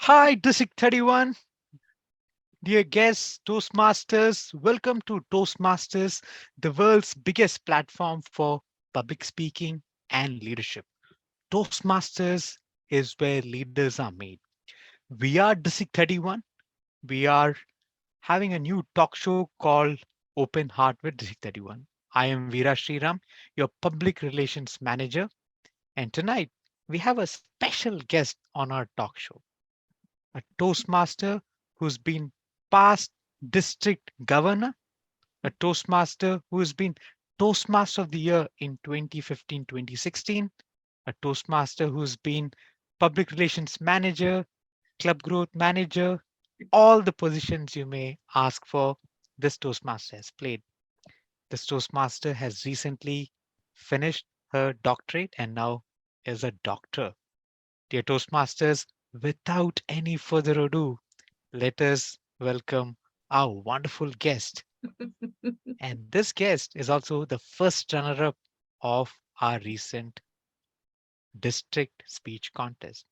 Hi, District 31. Dear guests, Toastmasters, welcome to Toastmasters, the world's biggest platform for public speaking and leadership. Toastmasters is where leaders are made. We are District 31. We are having a new talk show called Open Heart with District 31. I am Veera Sriram, your public relations manager, and tonight we have a special guest on our talk show, a Toastmaster who's been past district governor, a Toastmaster who's been Toastmaster of the Year in 2015 2016, a Toastmaster who's been public relations manager, club growth manager, all the positions you may ask for, this Toastmaster has played. This Toastmaster has recently finished her doctorate and now is a doctor. Dear Toastmasters, without any further ado, let us welcome our wonderful guest. And this guest is also the first runner up of our recent district speech contest.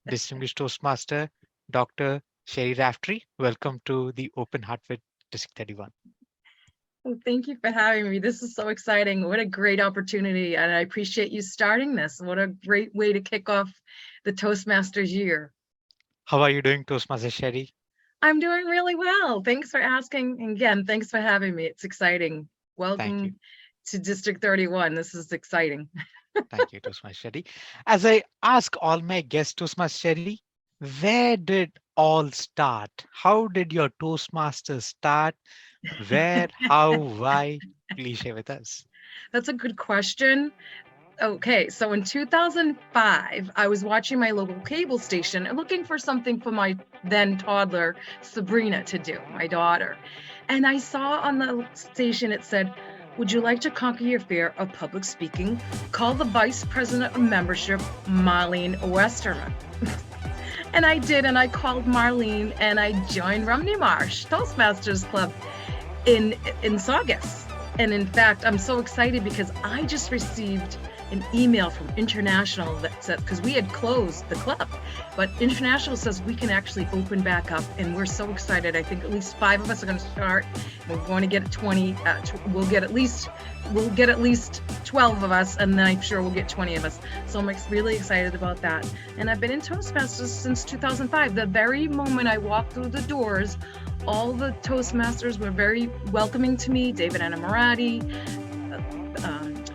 Distinguished Toastmaster, Dr. Sherri Raftery, welcome to the Open Heart with District 31. Well, thank you for having me. This is so exciting. What a great opportunity. And I appreciate you starting this. What a great way to kick off the Toastmasters year. How are you doing, Toastmaster Sherri? I'm doing really well. Thanks for asking. And again, thanks for having me. It's exciting. Welcome to District 31. This is exciting. Thank you, Toastmaster Sherri. As I ask all my guests, Toastmaster Sherri, where did all start? How did your Toastmasters start? Where, how, why? Please share with us. That's a good question. Okay, so in 2005, I was watching my local cable station and looking for something for my then toddler, Sabrina, to do, my daughter. And I saw on the station, it said, "Would you like to conquer your fear of public speaking? Call the Vice President of Membership, Marlene Westerman." And I did, and I called Marlene and I joined Rumney Marsh Toastmasters Club in Saugus. And in fact, I'm so excited because I just received an email from International that said, because we had closed the club, but International says we can actually open back up, and we're so excited. I think at least 5 of us are going to start. We're going to get 20. We'll get at least 12 of us, and then I'm sure we'll get 20 of us. So I'm really excited about that. And I've been in Toastmasters since 2005. The very moment I walked through the doors, all the Toastmasters were very welcoming to me. David Anamorati,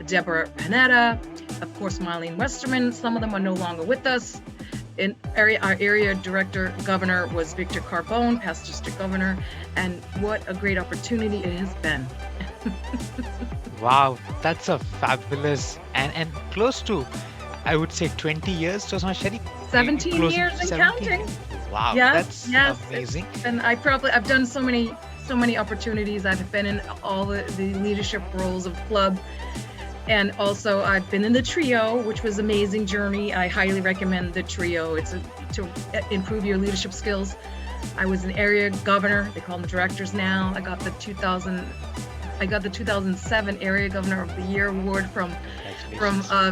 Deborah Panetta, of course, Marlene Westerman. Some of them are no longer with us. Our area director governor was Victor Carbone, past district governor, and what a great opportunity it has been. Wow, that's a fabulous and close to, I would say, 20 years, Toastmaster Sherri? 17 years and 17. counting. Wow, Yes, that's amazing. And I've done so many opportunities. I've been in all the leadership roles of club. And also I've been in the trio, which was an amazing journey. I highly recommend the trio. It's to improve your leadership skills. I was an area governor. They call them directors now. I got the 2007 Area Governor of the Year award from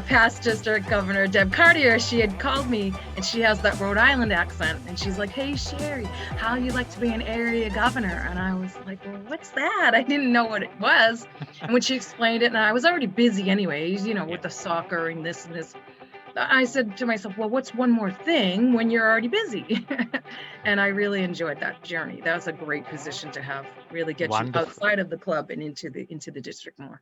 past district governor Deb Cartier. She had called me, and she has that Rhode Island accent, and she's like, "Hey Sherri, how you like to be an area governor?" And I was like, "Well, what's that?" I didn't know what it was. And when she explained it, and I was already busy anyways, with the soccer and this, I said to myself, well, what's one more thing when you're already busy? And I really enjoyed that journey. That was a great position to have, really get Wonderful. you outside of the club and into the district more.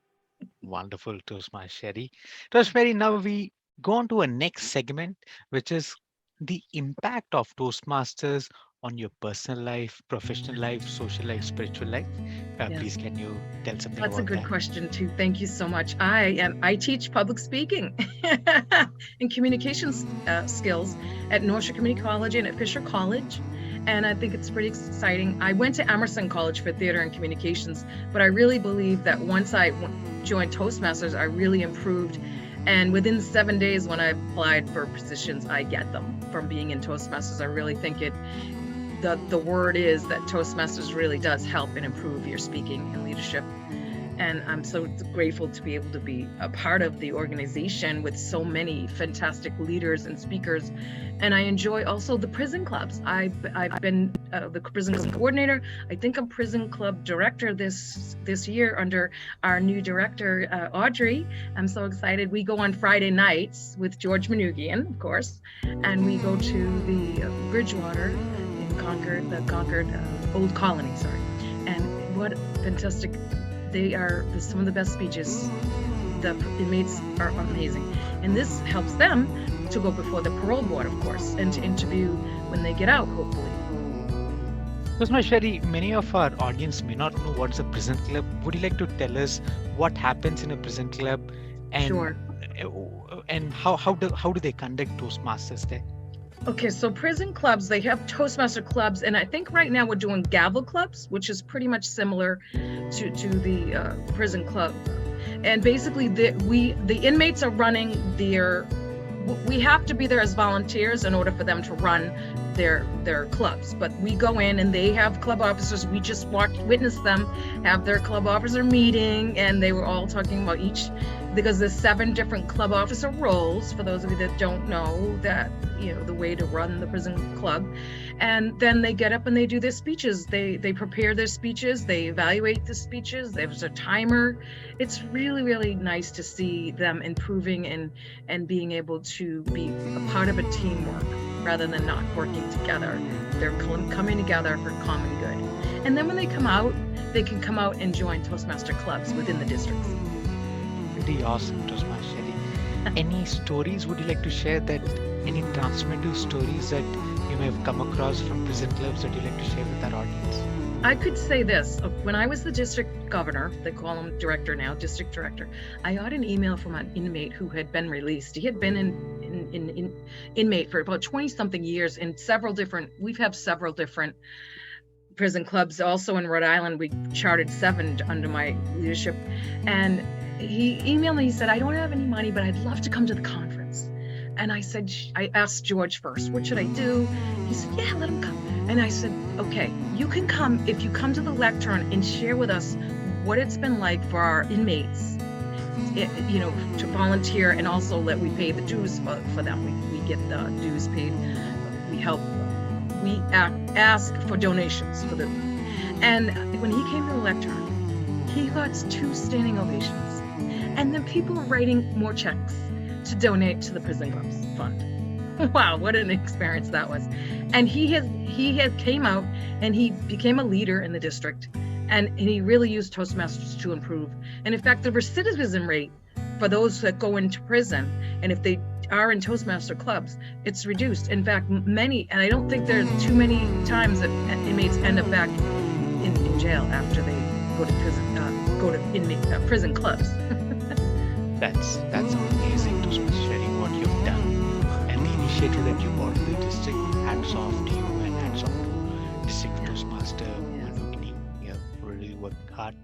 Wonderful, Toastmaster Sherri. Toastmaster Sherri, now we go on to a next segment, which is the impact of Toastmasters on your personal life, professional life, social life, spiritual life. Yeah. Please, can you tell something That's about a good that? question too. Thank you so much. I teach public speaking and communications skills at North Shore Community College and at Fisher College. And I think it's pretty exciting. I went to Emerson College for theater and communications, but I really believe that once I joined Toastmasters, I really improved. And within 7 days when I applied for positions, I get them from being in Toastmasters. I really think the word is that Toastmasters really does help and improve your speaking and leadership. And I'm so grateful to be able to be a part of the organization with so many fantastic leaders and speakers. And I enjoy also the prison clubs. I've been the prison club coordinator. I think I'm prison club director this year under our new director, Audrey. I'm so excited. We go on Friday nights with George Manugian, of course, and we go to the Bridgewater in Concord, the Concord Old Colony, sorry. And what fantastic. They are some of the best speeches. The inmates are amazing. And this helps them to go before the parole board, of course, and to interview when they get out, hopefully. Because now, Sherri, many of our audience may not know what's a prison club. Would you like to tell us what happens in a prison club, and Sure. And how do they conduct Toastmasters there? Okay, so prison clubs, they have Toastmaster clubs, and I think right now we're doing gavel clubs, which is pretty much similar to the prison club. And basically, the inmates are running we have to be there as volunteers in order for them to run their clubs. But we go in and they have club officers. We just witnessed them have their club officer meeting, and they were all talking about because there's 7 different club officer roles, for those of you that don't know that, the way to run the prison club. And then they get up and they do their speeches. They prepare their speeches, they evaluate the speeches, there's a timer. It's really, really nice to see them improving and being able to be a part of a teamwork rather than not working together. They're coming together for common good. And then when they come out, they can come out and join Toastmaster clubs within the districts. Pretty awesome, Toastmaster Sherri. Any stories would you like to share, any transformative stories that you may have come across from prison clubs that you'd like to share with our audience? I could say this. When I was the district governor, they call him director now, district director, I got an email from an inmate who had been released. He had been in inmate for about 20-something years in we've had several different prison clubs. Also in Rhode Island, we chartered 7 under my leadership. And he emailed me, he said, I don't have any money, but I'd love to come to the conference. And I asked George first, what should I do? He said, yeah, let him come. And I said, okay, you can come if you come to the lectern and share with us what it's been like for our inmates, to volunteer, and also that we pay the dues for them. We get the dues paid. We ask for donations for them. And when he came to the lectern, he got 2 standing ovations. And then people were writing more checks to donate to the Prison Clubs Fund. Wow, what an experience that was. And he had came out and he became a leader in the district, and he really used Toastmasters to improve. And in fact, the recidivism rate for those that go into prison, and if they are in Toastmaster clubs, it's reduced. In fact, many, and I don't think there are too many times that inmates end up back in jail after they go to prison clubs. That's amazing, Toastmaster Sherri, what you've done, and the initiative that you brought to the district. Hats off to you, and hats off to District Toastmaster Manugini. Really working hard.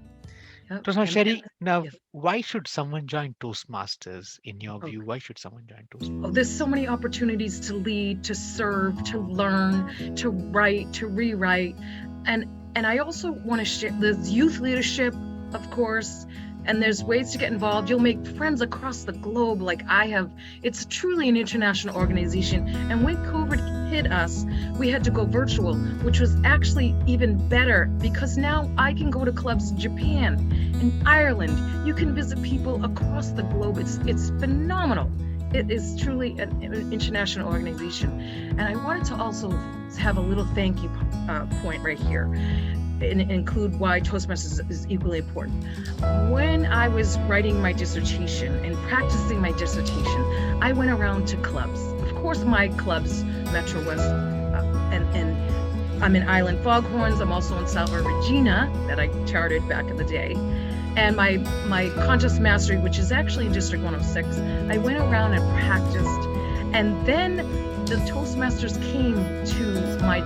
Yep. Toastmaster Sherri, now, yes. why should someone join Toastmasters in your view? Why should someone join Toastmasters? There's so many opportunities to lead, to serve, to learn, to write, to rewrite, and I also want to share. There's youth leadership, of course. And there's ways to get involved. You'll make friends across the globe like I have. It's truly an international organization. And when COVID hit us, we had to go virtual, which was actually even better because now I can go to clubs in Japan and Ireland. You can visit people across the globe. It's phenomenal. It is truly an international organization. And I wanted to also have a little thank you point right here. And include why Toastmasters is equally important. When I was writing my dissertation and practicing my dissertation, I went around to clubs. Of course, my clubs, Metro West, and I'm in Island Foghorns. I'm also in Salva Regina that I chartered back in the day. And my contest mastery, which is actually in District 106, I went around and practiced. And then the Toastmasters came to my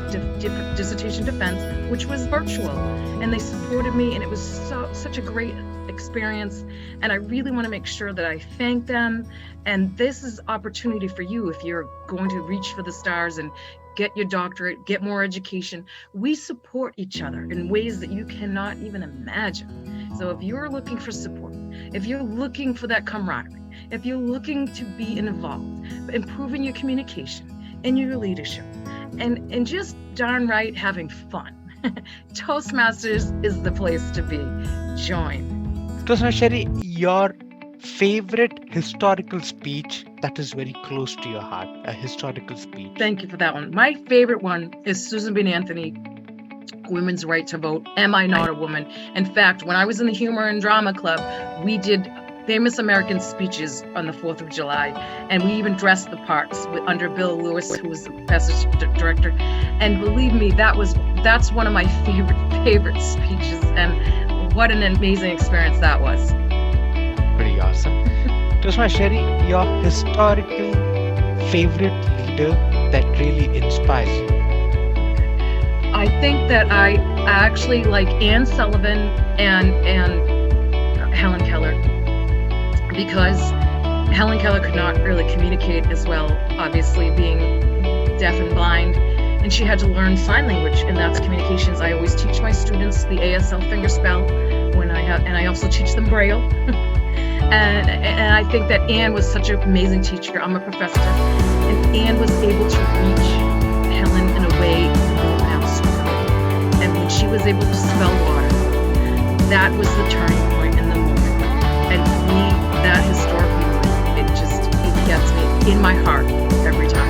dissertation defense, which was virtual, and they supported me, and it was such a great experience. And I really want to make sure that I thank them. And this is opportunity for you if you're going to reach for the stars and get your doctorate, get more education. We support each other in ways that you cannot even imagine. So if you're looking for support, if you're looking for that camaraderie, if you're looking to be involved, improving your communication and your leadership, and just darn right having fun, Toastmasters is the place to be. Join. Toastmaster Sherri, your favorite historical speech that is very close to your heart, a historical speech. Thank you for that one. My favorite one is Susan B. Anthony, Women's Right to Vote. Am I Not a Woman? In fact, when I was in the Humor and Drama Club, we did famous American speeches on the 4th of July, and we even dressed the parts under Bill Lewis, who was the passage director. And believe me, that's one of my favorite speeches, and what an amazing experience that was. Pretty awesome. Toastmaster Sherri, your historical favorite leader that really inspires you. I think that I actually like Anne Sullivan and Helen Keller, because Helen Keller could not really communicate as well, obviously being deaf and blind, and she had to learn sign language, and that's communications. I always teach my students the ASL fingerspell and I also teach them Braille. And I think that Anne was such an amazing teacher. I'm a professor, and Anne was able to reach Helen in a way no one else could. And when she was able to spell water, that was the turning point in the moment. And for me, that historical moment, it gets me in my heart every time.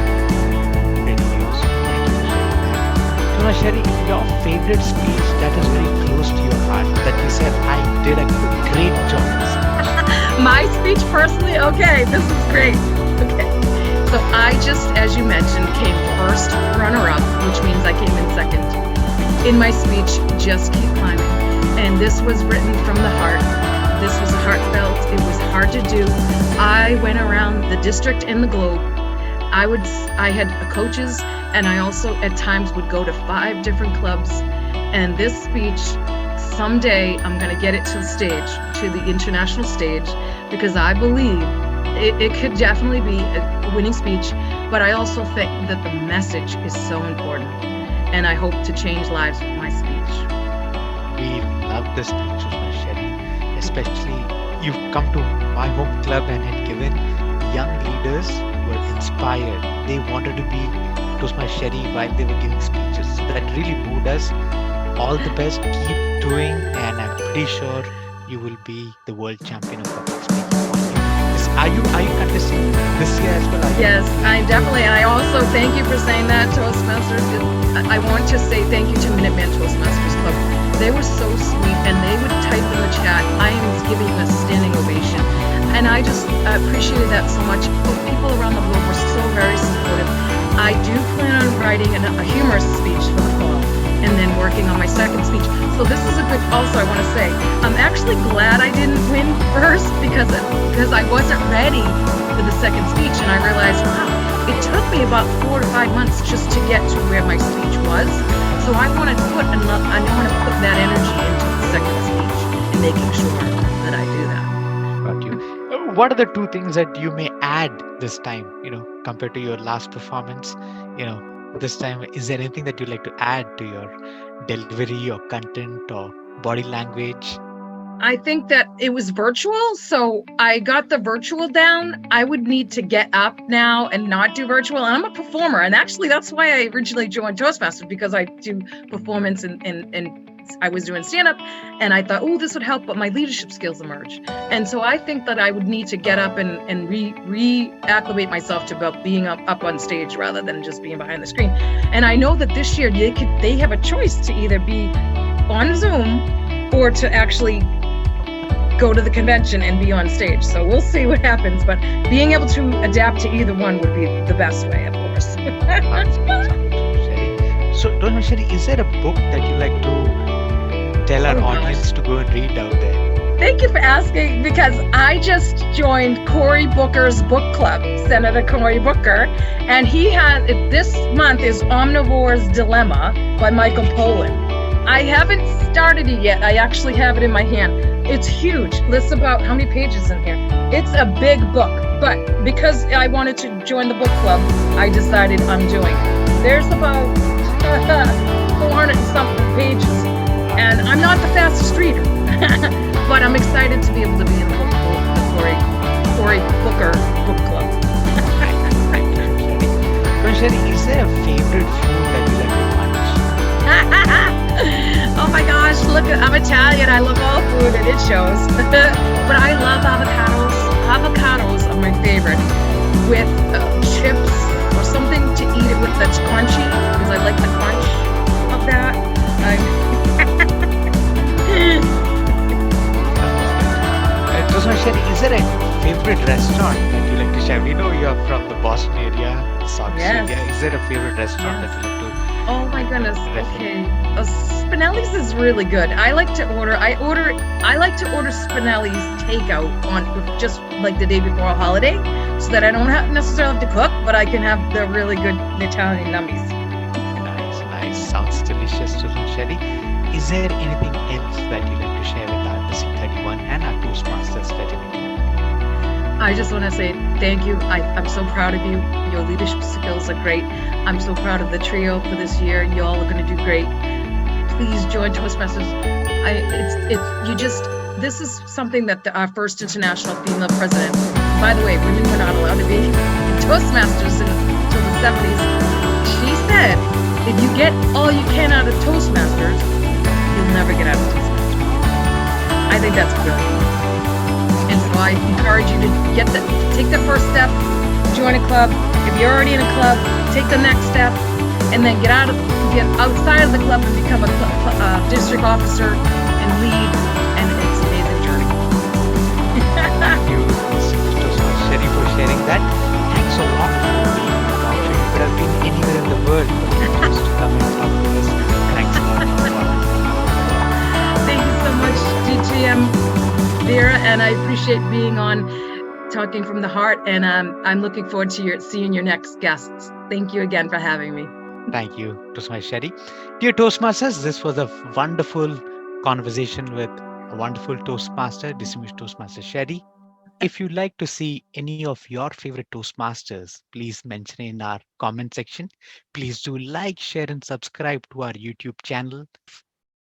Pretty awesome. Thank you for sharing that. Toastmaster Sherri, your favorite speech that is very close to your heart, that you said, I did a great job in this speech. My speech personally? Okay, this is great. Okay. So I just, as you mentioned, came first runner-up, which means I came in second. In my speech, Just Keep Climbing. And this was written from the heart. This was heartfelt. It was hard to do. I went around the district and the globe. I had coaches, and I also at times would go to 5 different clubs. And this speech, someday I'm going to get it to the stage, to the international stage, because I believe it could definitely be a winning speech, but I also think that the message is so important, and I hope to change lives with my speech. We love the speech, Toastmaster Sherri, especially you've come to my home club and had given young leaders who were inspired. They wanted to be Toastmaster Sherri while they were giving speeches. So that really moved us. All the best, keep doing, and I'm pretty sure you will be the world champion of public speaking. Are you contesting this year as well? Yes, I definitely, and I also thank you for saying that, Toastmasters. I want to say thank you to Minuteman Toastmasters Club. They were so sweet, and they would type in the chat, I am giving you a standing ovation. And I just appreciated that so much. People around the globe were so very supportive. I do plan on writing a humorous speech for the fall, and then working on my second speech. So this is a good, also I want to say, I'm actually glad I didn't win first because I wasn't ready for the second speech, and I realized, wow, it took me about 4 to 5 months just to get to where my speech was. So I want to put that energy into the second speech and making sure that I do that. Got you. What are the 2 things that you may add this time, compared to your last performance? This time, is there anything that you'd like to add to your delivery or content or body language? I think that it was virtual, so I got the virtual down. I would need to get up now and not do virtual. And I'm a performer, and actually that's why I originally joined Toastmasters, because I do performance and I was doing stand-up, and I thought, oh, this would help, but my leadership skills emerge. And so I think that I would need to get up and reacclimate myself to about being up on stage rather than just being behind the screen. And I know that this year they have a choice to either be on Zoom or to actually go to the convention and be on stage. So we'll see what happens, but being able to adapt to either one would be the best way, of course. So, Toastmaster Sherri, is there a book that you like to tell our audience to go and read out there? Thank you for asking, because I just joined Cory Booker's book club, Senator Cory Booker, and he has, this month is Omnivore's Dilemma by Michael Pollan. I haven't started it yet. I actually have it in my hand. It's huge. Lists about how many pages in here. It's a big book, but because I wanted to join the book club, I decided I'm doing it. There's about 400 and something pages, and I'm not the fastest reader, but I'm excited to be able to be in the Cory Booker book club. So, Sherry, is there a favorite food that you like to munch? Oh my gosh, look, I'm Italian. I love all food and it shows. But I love avocados. Avocados are my favorite with chips or something to eat it with that's crunchy because I like the crunch of that. So, Sherry, is there a favorite restaurant that you like to share? We know you're from the Boston area, the Sox Yes. area. Is there a favorite restaurant that you like to? Oh my goodness. Recommend. Okay. Spinelli's is really good. I like to order Spinelli's takeout on just like the day before a holiday so that I don't necessarily have to cook, but I can have the really good Italian nummies. Nice, nice. Sounds delicious to know, Sherry. Is there anything else that you like to share with our DC31 and our Toastmasters fraternity? I just want to say thank you. I'm so proud of you. Your leadership skills are great. I'm so proud of the trio for this year. You all are going to do great. Please join Toastmasters. This is something that our first international female president. By the way, women were not allowed to be in Toastmasters until the 70s. She said, if you get all you can out of Toastmasters, you'll never get out of Toastmasters. I think that's brilliant. And so I encourage you to take the first step, join a club. If you're already in a club, take the next step, and then get outside of the club and become a district officer and lead. And it's an amazing journey. Thank you, Sherry, for sharing that. Thanks a lot for being a doctor. You could have been anywhere in the world, but you chose to come and talk to us. Thanks a lot. Thank you so much, DTM Vera, and I appreciate being on Talking from the Heart, and I'm looking forward to seeing your next guests. Thank you again for having me. Thank you, Toastmaster Sherry. Dear Toastmasters, this was a wonderful conversation with a wonderful Toastmaster, distinguished Toastmaster Sherry. If you'd like to see any of your favorite Toastmasters, please mention in our comment section. Please do like, share, and subscribe to our YouTube channel.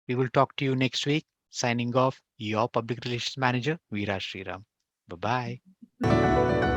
We will talk to you next week. Signing off, your Public Relations Manager, Veera Sriram. Bye bye.